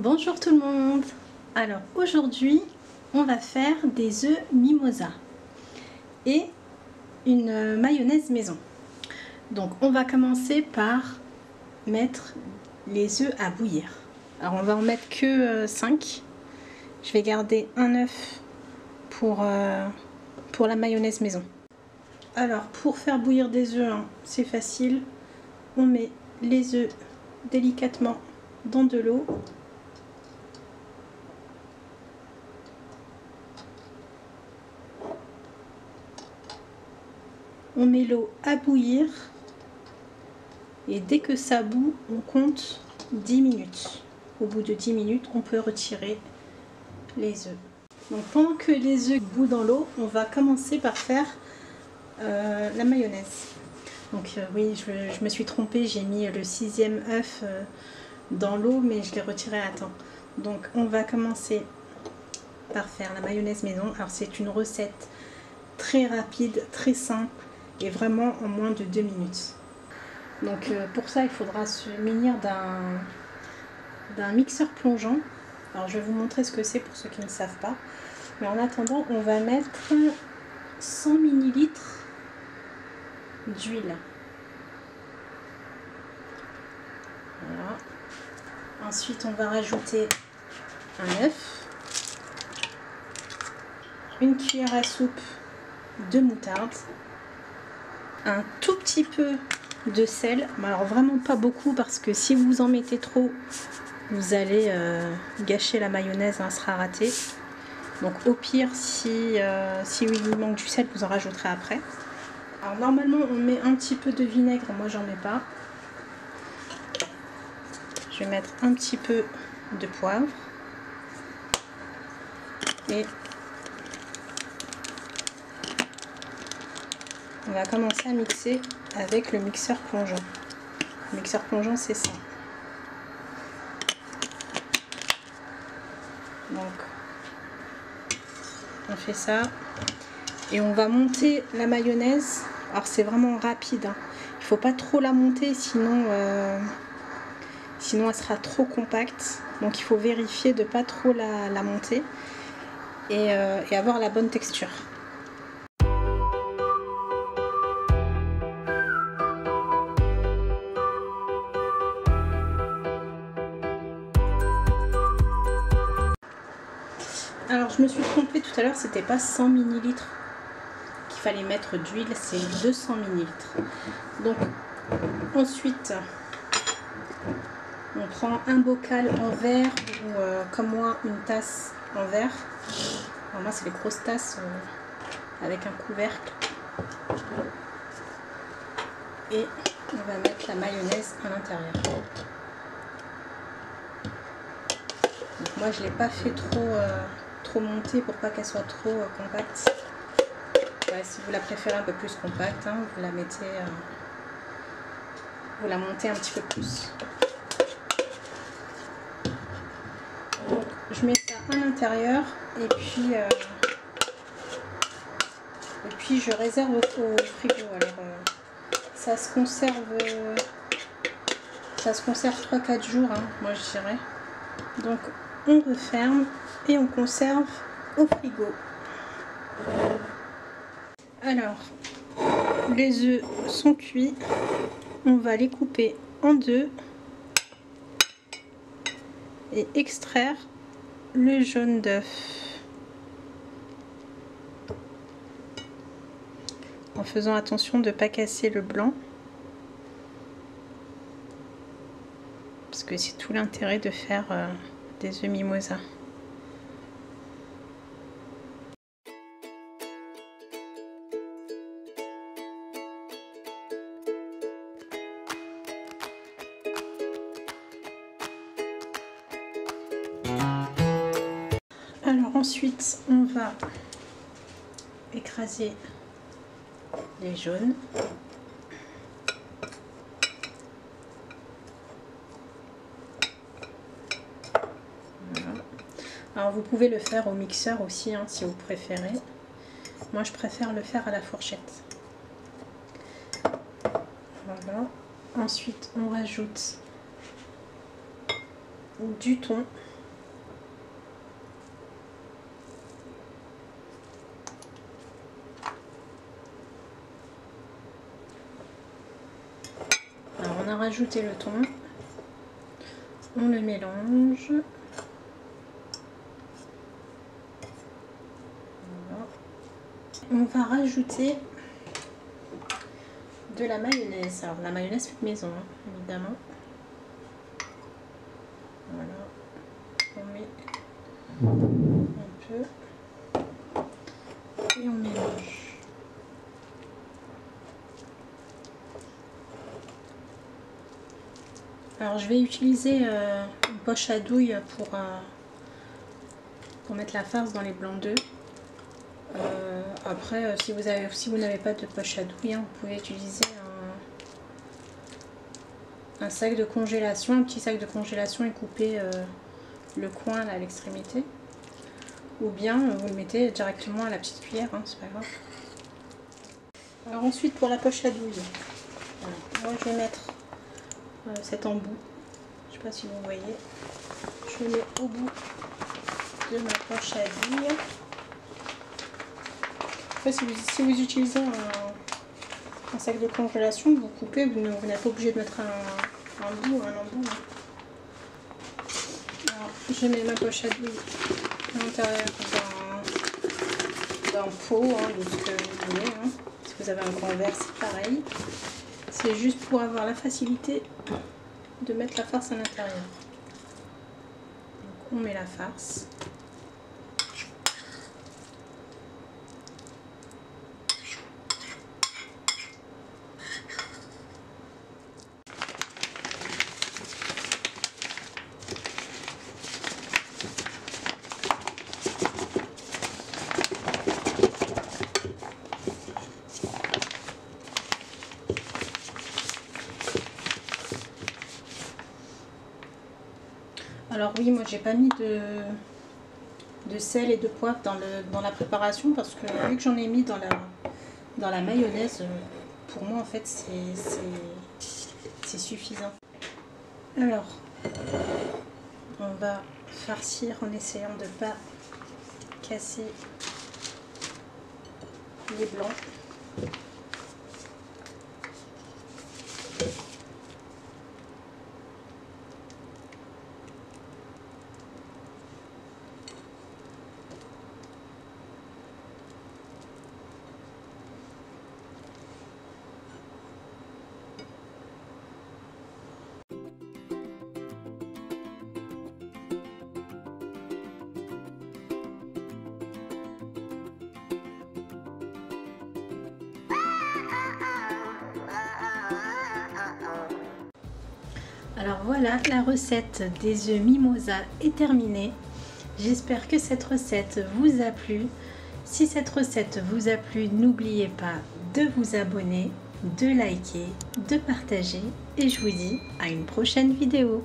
Bonjour tout le monde. Alors aujourd'hui on va faire des œufs mimosa et une mayonnaise maison. Donc on va commencer par mettre les œufs à bouillir. Alors on va en mettre que 5. Je vais garder un œuf pour la mayonnaise maison. Alors pour faire bouillir des œufs, hein, c'est facile. On met les œufs délicatement dans de l'eau. On met l'eau à bouillir et dès que ça bout, on compte 10 minutes. Au bout de 10 minutes, on peut retirer les œufs. Donc pendant que les œufs bouent dans l'eau, on va commencer par faire la mayonnaise. Donc oui, je me suis trompée, j'ai mis le 6e œuf dans l'eau, mais je l'ai retiré à temps. Donc on va commencer par faire la mayonnaise maison. Alors c'est une recette très rapide, très simple et vraiment en moins de 2 minutes. Donc pour ça il faudra se munir d'un mixeur plongeant. Alors je vais vous montrer ce que c'est pour ceux qui ne savent pas. Mais en attendant on va mettre 100 ml d'huile. Voilà. Ensuite on va rajouter un œuf, une cuillère à soupe de moutarde, un tout petit peu de sel, mais alors vraiment pas beaucoup parce que si vous en mettez trop vous allez gâcher la mayonnaise, hein, elle sera ratée. Donc au pire si il vous manque du sel vous en rajouterez après. Alors normalement on met un petit peu de vinaigre, moi j'en mets pas. Je vais mettre un petit peu de poivre et on va commencer à mixer avec le mixeur plongeant. Le mixeur plongeant c'est ça. Donc on fait ça et on va monter la mayonnaise. Alors c'est vraiment rapide, hein. Il faut pas trop la monter sinon elle sera trop compacte. Donc il faut vérifier de pas trop la monter et avoir la bonne texture. Alors je me suis trompée tout à l'heure, c'était pas 100 ml qu'il fallait mettre d'huile, c'est 200 ml. Donc ensuite on prend un bocal en verre ou comme moi une tasse en verre. Alors moi c'est les grosses tasses avec un couvercle. Et on va mettre la mayonnaise à l'intérieur. Donc moi je l'ai pas fait trop monter pour pas qu'elle soit trop compacte. Ouais, si vous la préférez un peu plus compacte, hein, vous la mettez, vous la montez un petit peu plus. Donc, je mets ça à l'intérieur et puis je réserve au frigo. Alors ça se conserve 3-4 jours, hein, moi je dirais. Donc on referme et on conserve au frigo. Alors les œufs sont cuits, on va les couper en deux et extraire le jaune d'œuf en faisant attention de ne pas casser le blanc parce que c'est tout l'intérêt de faire des œufs mimosa. Alors ensuite on va écraser les jaunes. Voilà. Alors vous pouvez le faire au mixeur aussi, hein, si vous préférez. Moi je préfère le faire à la fourchette. Voilà. Ensuite on rajoute du thon. a rajouté le thon. On le mélange. Voilà. On va rajouter de la mayonnaise. Alors la mayonnaise faite maison, hein, évidemment. Voilà. On met un peu et on mélange. Alors je vais utiliser une poche à douille pour mettre la farce dans les blancs d'œufs. Après, si vous n'avez pas de poche à douille, hein, vous pouvez utiliser un sac de congélation, un petit sac de congélation et couper le coin là, à l'extrémité. Ou bien vous le mettez directement à la petite cuillère, hein, c'est pas grave. Alors ensuite pour la poche à douille, voilà. Moi je vais mettre cet embout, je sais pas si vous voyez, je le mets au bout de ma poche à douille. Après, si vous utilisez un sac de congélation, vous coupez, vous n'êtes pas obligé de mettre un embout. Alors, je mets ma poche à douille à l'intérieur d'un pot, hein, de ce que vous voulez. Hein. Si vous avez un grand verre, c'est pareil. C'est juste pour avoir la facilité de mettre la farce à l'intérieur. Donc on met la farce. Alors oui, moi j'ai pas mis de sel et de poivre dans la préparation parce que vu que j'en ai mis dans la mayonnaise, pour moi en fait c'est suffisant. Alors on va farcir en essayant de ne pas casser les blancs. Alors voilà, la recette des œufs mimosa est terminée. J'espère que cette recette vous a plu. Si cette recette vous a plu, n'oubliez pas de vous abonner, de liker, de partager et je vous dis à une prochaine vidéo.